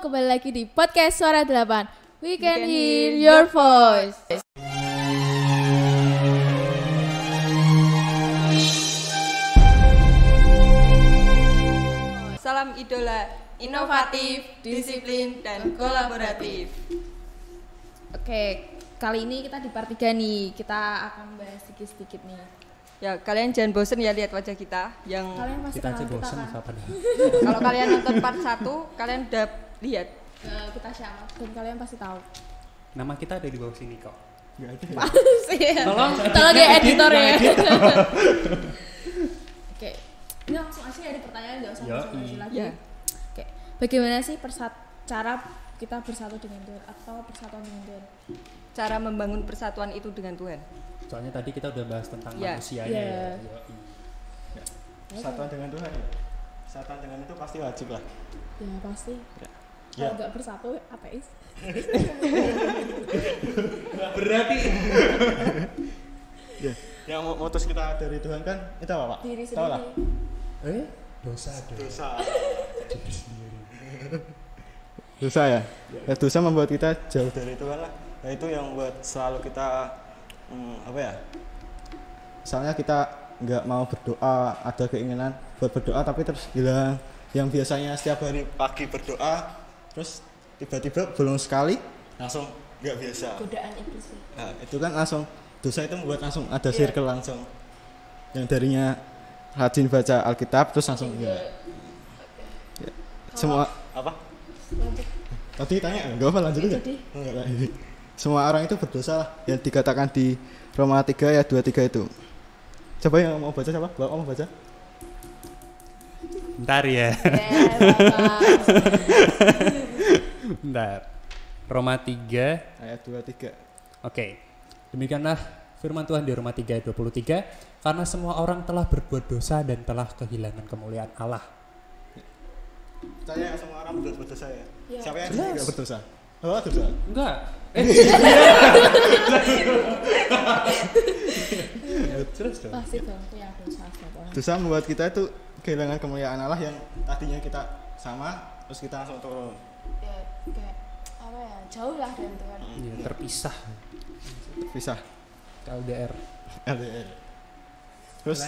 kembali lagi di podcast Suara 8. We can hear your voice. Salam idola, inovatif, disiplin, dan kolaboratif. Oke, kali ini kita di part 3 nih. Kita akan bahas sedikit-sedikit nih. Ya, kalian jangan bosen ya lihat wajah kita yang Kalian pasti Kita kenal aja kita bosen kan? siapa nih? kalau kalian nonton part 1, kalian udah lihat. Kita siapa? Dan kalian pasti tahu. Nama kita ada di bawah sini kok. Pasti ya. Tolong ya editor ya. Oke. Ini langsung aja ya di pertanyaan, enggak usah basa-basi lagi. Ya. Oke. Bagaimana sih cara kita bersatu dengan Tuhan atau persatuan dengan Tuhan? Cara membangun persatuan itu dengan Tuhan. Soalnya tadi kita udah bahas tentang Ya. manusianya Ya. ya. Persatuan dengan Tuhan ya. Persatuan dengan itu pasti wajib lah. Ya pasti. Ya. Kalau nggak bersatu ateis. Berarti Ya. Yang motus kita dari Tuhan kan itu apa, Pak? Diri Tahu lah. sendiri. dosa dong. Dosa. Dosa ya. Ya dosa membuat kita jauh dari Tuhan lah. Nah, itu yang buat selalu kita apa ya? Misalnya kita nggak mau berdoa, ada keinginan buat berdoa tapi terus hilang. Yang biasanya setiap hari pagi berdoa, terus tiba-tiba bolong sekali, langsung nggak biasa. Godaan iblis. Nah, itu kan langsung dosa itu membuat langsung ada circle langsung. Yang darinya rajin baca Alkitab terus langsung enggak. Ya. Semua apa? Lanjut. Tadi tanya enggak apa lanjut aja. Jadi? Enggak lah ini. Semua orang itu berdosa lah yang dikatakan di Roma 3 ayat 23 itu. Coba yang mau baca siapa? Bapak mau baca? Bentar ya. Bapak. Bentar. Roma 3. Ayat 23. Oke. Demikianlah firman Tuhan di Roma 3 ayat 23. Karena semua orang telah berbuat dosa dan telah kehilangan kemuliaan Allah. Saya semua orang berdosa ya. Ya. Siapa yang Jelas. tidak berdosa? Oh, dosa. Enggak. Terus dong. Pasti dong punya dosa setiap orang. Dosa membuat kita itu kehilangan kemuliaan Allah yang tadinya kita sama, terus kita langsung turun. Ya kayak apa ya? Jauh lah dari Tuhan. Iya, terpisah. Pisah. LDR. LDR. Terus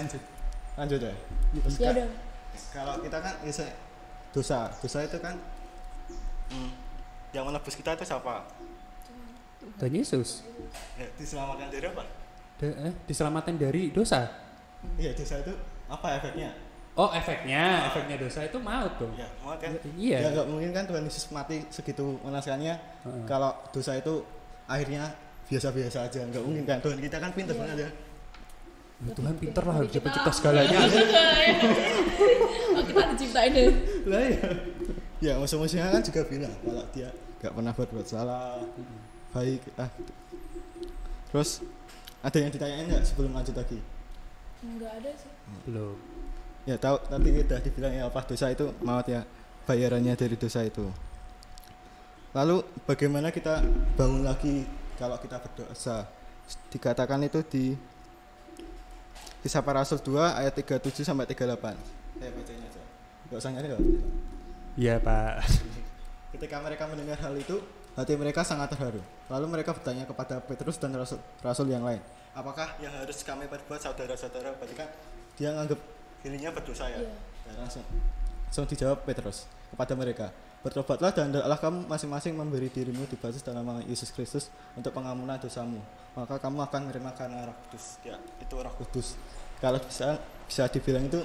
lanjut ya. Terus Ya udah. kalau kita kan dosa itu kan yang menebus kita itu siapa? Dan Yesus Ya, diselamatkan dari apa? diselamatkan dari dosa. Iya, dosa itu apa efeknya? Oh, efeknya dosa itu maut dong. Ya, maut kan? Iya. Ya nggak mungkin kan Tuhan Yesus mati segitu menasihkannya. Kalau dosa itu akhirnya biasa-biasa aja, nggak mungkin kan? Tuhan kita kan pintar banget ya. Tuhan pinter lah, harus pencipta segalanya. Oh, kita diciptain deh. Lah ya. Ya, musuh-musuhnya kan juga bilang kalau dia nggak pernah berbuat salah, baik gitu. Terus ada yang ditanyain nggak sebelum lanjut lagi? Enggak ada sih. Belum. Ya tahu, tadi udah dibilang ya apa dosa itu maut ya, bayarannya dari dosa itu. Lalu bagaimana kita bangun lagi kalau kita berdosa? Dikatakan itu di Kisah Para Rasul 2 ayat 37 sampai 38. Saya bacanya aja. Enggak usah nyari enggak? Iya, Pak. Ketika mereka mendengar hal itu, hati mereka sangat terharu. Lalu mereka bertanya kepada Petrus dan rasul yang lain, apakah yang harus kami perbuat saudara-saudara? Berarti kan dia menganggap dirinya berdosa ya. Iya. Dan langsung dijawab Petrus kepada mereka, bertobatlah dan hendaklah kamu masing-masing memberi dirimu dibaptis dalam nama Yesus Kristus untuk pengampunan dosamu. Maka kamu akan menerima karena Roh Kudus. Ya, itu Roh Kudus. Kalau bisa dibilang itu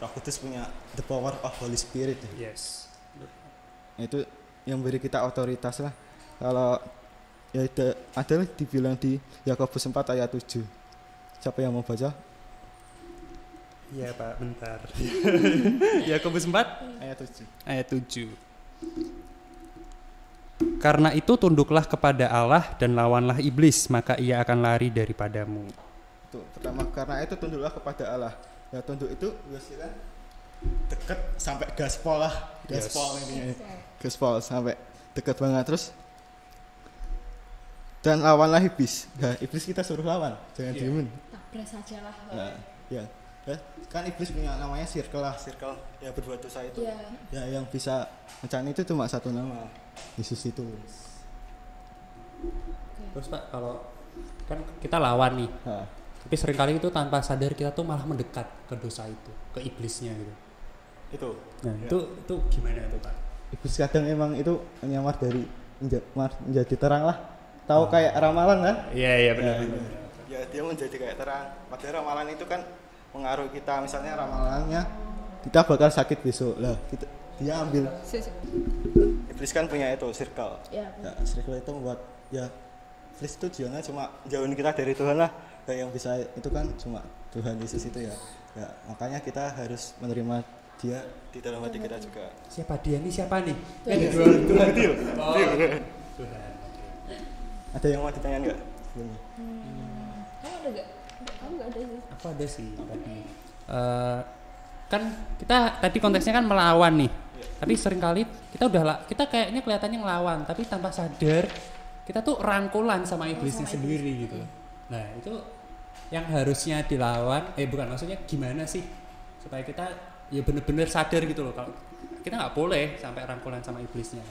Roh Kudus punya the power of Holy Spirit. Yes. Itu yang beri kita otoritas lah. Kalau ya ada dibilang di Yakobus 4 ayat 7. Siapa yang mau baca? Iya, Pak, bentar. Yakobus 4 Ayat 7. ayat 7. Karena itu tunduklah kepada Allah dan lawanlah iblis, maka ia akan lari daripadamu. Tuh, pertama karena itu tunduklah kepada Allah. Ya tunduk itu biasanya deket sampai gaspol lah. Gaspol ini. Gaspol sampai deket banget terus. Dan lawanlah iblis. Nah, iblis kita suruh lawan, jangan diemin. Tabrak saja lah. Nah, ya. Ya, kan iblis punya namanya circle lah, circle ya berbuat dosa itu. Iya. Ya yang bisa mencari itu cuma satu nama, Yesus itu. Terus Pak, kalau kan kita lawan nih, Nah, tapi seringkali itu tanpa sadar kita tuh malah mendekat ke dosa itu, ke iblisnya gitu. itu. Nah, Ya. itu gimana itu Pak? Iblis kadang emang itu menyamar dari menjadi terang lah. Tahu kayak ramalan kan? Iya Ya, ya dia menjadi kayak terang. Padahal ramalan itu kan mengaruhi kita. Misalnya ramalannya kita bakal sakit besok lah. Dia ambil. Iblis kan punya itu circle. Iya. Ya, circle itu membuat ya iblis itu tujuannya cuma jauhin kita dari Tuhan lah. Kayak yang bisa itu kan cuma Tuhan Yesus itu ya. Ya makanya kita harus menerima dia di dalam hati kita juga. Siapa dia nih? Siapa nih? Tuhan Dio. Oh, Tuhan. Ada yang mau ditanya nggak? Sebelumnya. Kamu ada gak? Kamu gak ada sih. Aku ada sih tadi. Kan kita tadi konteksnya kan melawan nih. Tapi seringkali kita kayaknya kelihatannya ngelawan, tapi tanpa sadar kita tuh rangkulan sama iblisnya sendiri gitu. Nah, itu yang harusnya dilawan, bukan maksudnya gimana sih supaya kita ya bener-bener sadar gitu loh kalau kita nggak boleh sampai rangkulan sama iblisnya.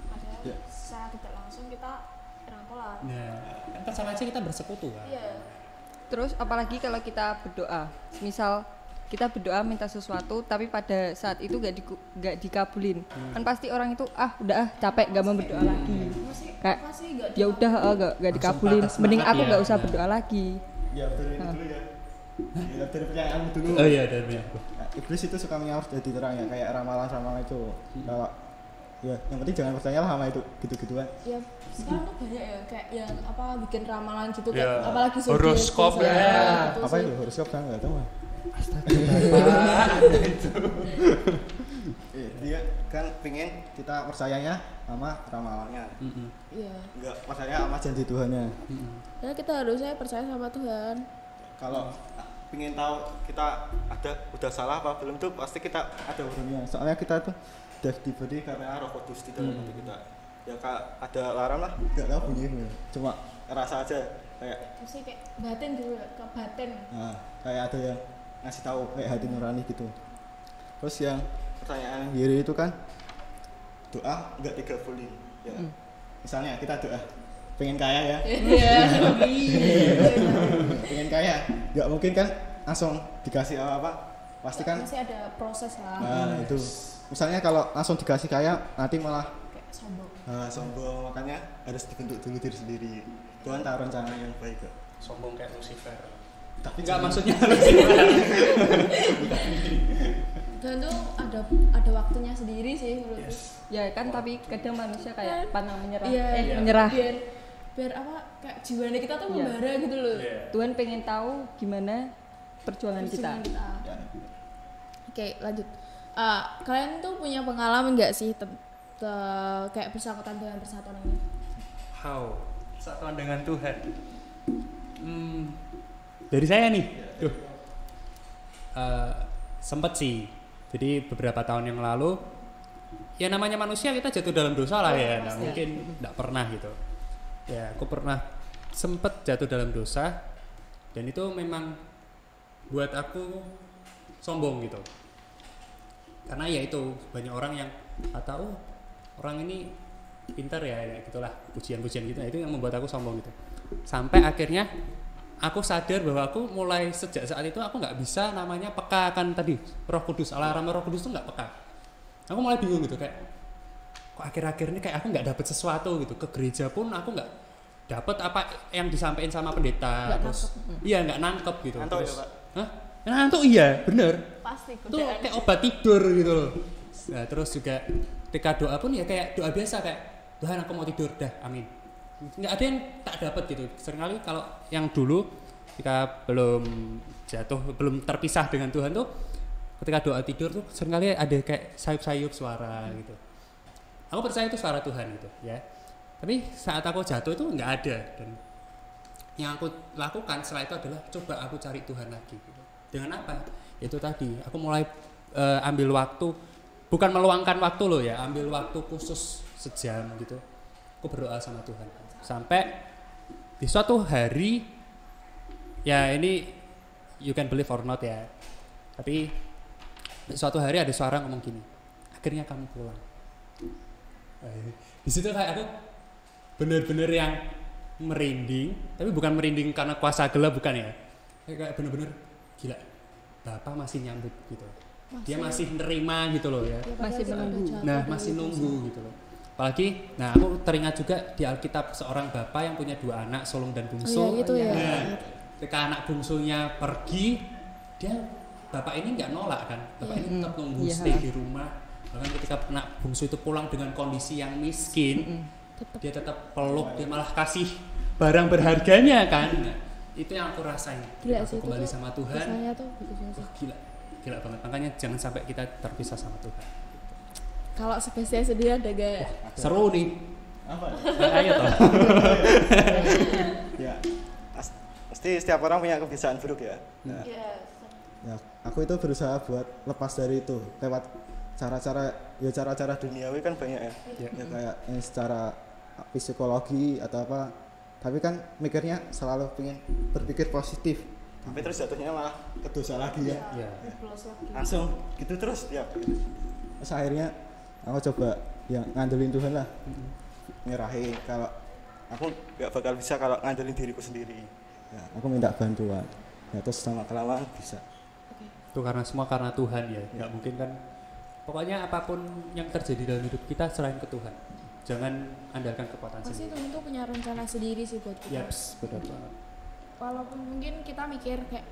Padahal Ya. secara tidak langsung kita rangkulan. Nah, kan sama aja kita bersekutu kan. Iya. Terus apalagi kalau kita berdoa, misal kita berdoa minta sesuatu tapi pada saat itu gak dikabulin, kan pasti orang itu udah capek gak mau berdoa lagi, kayak Pasti gak ya udah gak dikabulin, patah mending semangat aku ya. gak usah Nah. berdoa lagi. Ya betul ini dulu ya. Ya dari pertanyaanmu dulu. Oh iya, dan ya. Nah, iblis itu suka menyamar jadi terang ya, kayak ramalan-ramalan itu. Kalau ya yang penting jangan percaya lah sama itu gitu-gituan. Ya sekarang tuh banyak ya kayak yang apa bikin ramalan gitu Ya, kayak apalagi zodiak horoskop gitu, ya. gitu Apa sih. itu horoskop kan nggak tahu. Dia kan pingin kita percayanya sama ramalannya, Iya. nggak percaya sama janji Tuhannya. Ya kita harusnya percaya sama Tuhan. Kalau pingin tahu kita udah salah apa belum tuh pasti kita ada urunnya. Soalnya kita tuh udah diberi karena Roh Kudus di dalam hati kita. Ya kak ada larang lah, nggak tahu bunyinya. Cuma rasa aja kayak Terus kayak batin gitu ke batin. kayak ada yang ngasih tahu kayak hati nurani gitu. Terus yang pertanyaan Yeri itu kan doa nggak dikabulin. Ya. Misalnya kita doa pengen kaya ya. Iya. Pengen kaya, nggak mungkin kan langsung dikasih apa-apa. Pasti kan Masih ada proses lah. nah itu misalnya kalau langsung dikasih kaya nanti malah Kayak sombong. sombong, makanya harus dibentuk dulu diri sendiri. Tuhan tahu rencana yang baik kok. Sombong kayak Lucifer. Tapi Enggak jangan- maksudnya Dan tuh ada waktunya sendiri sih menurutku. Ya kan tapi kadang manusia kayak pantang menyerah, Iya. menyerah. Biar apa kayak jiwanya kita tuh Iya. membara gitu loh. Tuhan pengen tahu gimana perjuangan kita. Ya. Oke, lanjut. Kalian tuh punya pengalaman nggak sih kayak bersangkutan dengan persatuan ini? how persatuan dengan Tuhan. Dari saya nih. Sempet sih. Jadi beberapa tahun yang lalu ya namanya manusia kita jatuh dalam dosa lah ya, nggak mungkin nggak pernah gitu. Ya aku pernah sempet jatuh dalam dosa dan itu memang buat aku sombong gitu. Karena ya itu banyak orang yang kata orang ini pintar ya gitulah pujian-pujian gitu. Nah, itu yang membuat aku sombong gitu. Sampai akhirnya aku sadar bahwa aku mulai sejak saat itu aku nggak bisa namanya peka akan tadi Roh Kudus, alarm Roh Kudus tuh nggak peka. Aku mulai bingung gitu kayak kok akhir-akhir ini kayak aku nggak dapet sesuatu gitu, ke gereja pun aku nggak dapet apa yang disampaikan sama pendeta. Nggak terus iya nggak nangkep gitu. Ngantuk ya, Terus, Pak? hah? Ngantuk iya bener. Pasti Itu kayak obat tidur gitu loh. Nah, terus juga ketika doa pun ya kayak doa biasa kayak Tuhan aku mau tidur dah, amin. Nggak ada yang tak dapat gitu. Seringkali kalau yang dulu ketika belum terpisah dengan Tuhan tuh, ketika doa tidur tuh seringkali ada kayak sayup-sayup suara gitu. Aku percaya itu suara Tuhan gitu ya. Tapi saat aku jatuh itu nggak ada, dan yang aku lakukan setelah itu adalah coba aku cari Tuhan lagi gitu. Dengan apa? Itu tadi aku mulai ambil waktu, bukan meluangkan waktu loh ya, ambil waktu khusus sejam gitu. Aku berdoa sama Tuhan sampai di suatu hari ya ini you can believe or not ya. Tapi suatu hari ada suara ngomong gini, akhirnya kamu pulang. Di situ kayak aku bener-bener yang merinding, tapi bukan merinding karena kuasa gelap, bukan ya. Kayak bener-bener gila, Bapak masih nyambut gitu. Dia masih nerima gitu loh ya. Masih menunggu. Nah, masih nunggu gitu loh. Apalagi, nah aku teringat juga di Alkitab seorang bapak yang punya 2 anak, sulung dan bungsu. Gitu ya. Nah, ketika anak bungsunya pergi, dia bapak ini nggak nolak kan, bapak ini tetap nunggu stay di rumah. Bahkan ketika anak bungsu itu pulang dengan kondisi yang miskin, dia tetap peluk, dia malah kasih barang berharganya kan. Nah, itu yang aku rasain. Gila Aku sih, kembali itu sama Tuhan. Rasanya tuh begitu sih. Wah, gila banget. Makanya jangan sampai kita terpisah sama Tuhan. Kalau Sebastian sendiri ada gak? Seru nih. Apa? Ayo toh. Ya, pasti setiap orang punya kebiasaan buruk ya. Nah, ya, aku itu berusaha buat lepas dari itu lewat cara-cara duniawi kan banyak ya. Ya. Ya kayak yang secara psikologi atau apa. Tapi kan mikirnya selalu pengen berpikir positif. Tapi terus jatuhnya malah ke dosa lagi ya. Ya. Langsung gitu terus ya. Terus akhirnya aku coba yang ngandelin Tuhan lah. Nyerahin kalau aku nggak bakal bisa kalau ngandelin diriku sendiri. Ya, aku minta bantuan. Ya, terus sama kelamaan bisa. Itu semua karena Tuhan ya. Nggak mungkin kan. Pokoknya apapun yang terjadi dalam hidup kita serahin ke Tuhan. Jangan andalkan kekuatan Pasti sendiri. Tuhan tuh punya rencana sendiri sih buat kita. Yaps, benar banget. Walaupun mungkin kita mikir kayak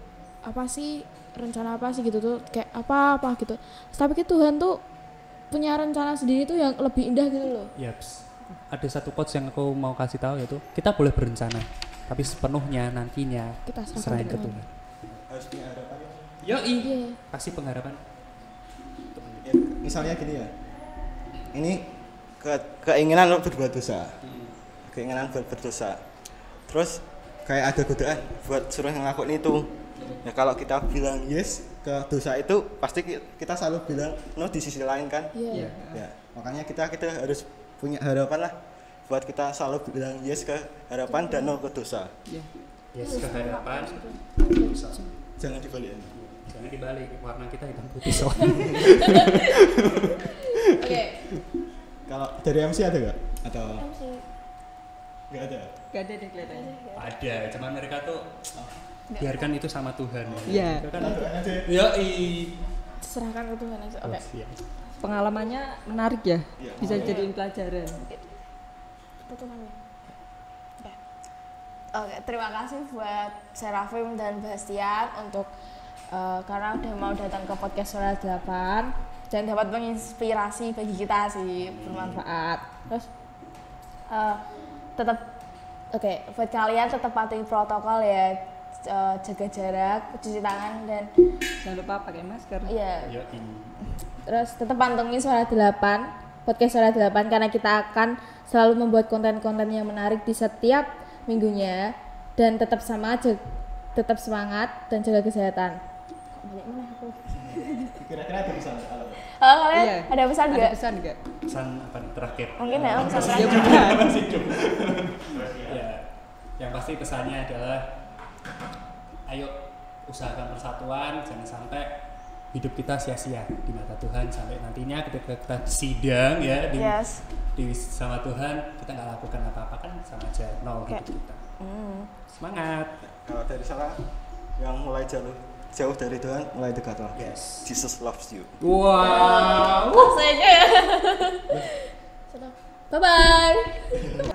apa sih, rencana apa sih gitu tuh, kayak apa gitu. Tapi Tuhan tuh punya rencana sendiri tuh yang lebih indah gitu loh. Yaps. Ada satu quotes yang aku mau kasih tahu, yaitu kita boleh berencana, tapi sepenuhnya nantinya Kita serahin ke Tuhan. Tuhan. Harus punya harapan. Yoi. Iya. Pasti pengharapan. Ya, misalnya gini ya. Ini keinginan lo berbuat dosa. Keinginan buat berdosa. Terus kayak ada godaan buat suruh ngelakuin itu. Ya kalau kita bilang yes ke dosa itu, pasti kita selalu bilang no di sisi lain kan. Iya. Ya, makanya kita harus punya harapan lah buat kita selalu bilang yes ke harapan dan no ke dosa. Yes, ke harapan. Jangan dibalik. Jangan dibalik, warna kita hitam putih soalnya. Oke. Kalau dari MC ada nggak? Atau nggak ada? Gak ada deh kelihatannya. Ada, cuman mereka tuh biarkan itu sama Tuhan. Iya. Kan yoi. Serahkan ke Tuhan aja. Oke. Iya. Pengalamannya menarik ya. Iya. Bisa jadiin pelajaran. Ke Tuhan ya. Oke, terima kasih buat Serafim dan Bastian untuk karena udah mau datang ke podcast Suara 8 dan dapat menginspirasi bagi kita sih, bermanfaat. Terus tetap buat kalian tetap patuhi protokol ya, jaga jarak, cuci tangan dan Jangan lupa pakai masker. iya. Yoi. Terus tetap pantengin Suara 8, podcast Suara 8 karena kita akan selalu membuat konten-konten yang menarik di setiap minggunya, dan tetap tetap semangat dan jaga kesehatan. Balik mana aku? Kira-kira ada pesan kalau Halo kalian, Iya. ada pesan Ada nggak? pesan nggak? Pesan apa nih terakhir? Mungkin ya, pesan Ya terakhir. bukan. Ya, yang pasti pesannya adalah ayo usahakan persatuan, jangan sampai hidup kita sia-sia di mata Tuhan, sampai nantinya ketika kita sidang ya Yes. di sama Tuhan kita nggak lakukan apa-apa kan sama aja nol Oke. hidup kita. Semangat. kalau dari sana yang mulai jauh dari Tuhan, mulai dekatlah. Yes. Jesus loves you. Wow. Langsung aja ya. Bye bye.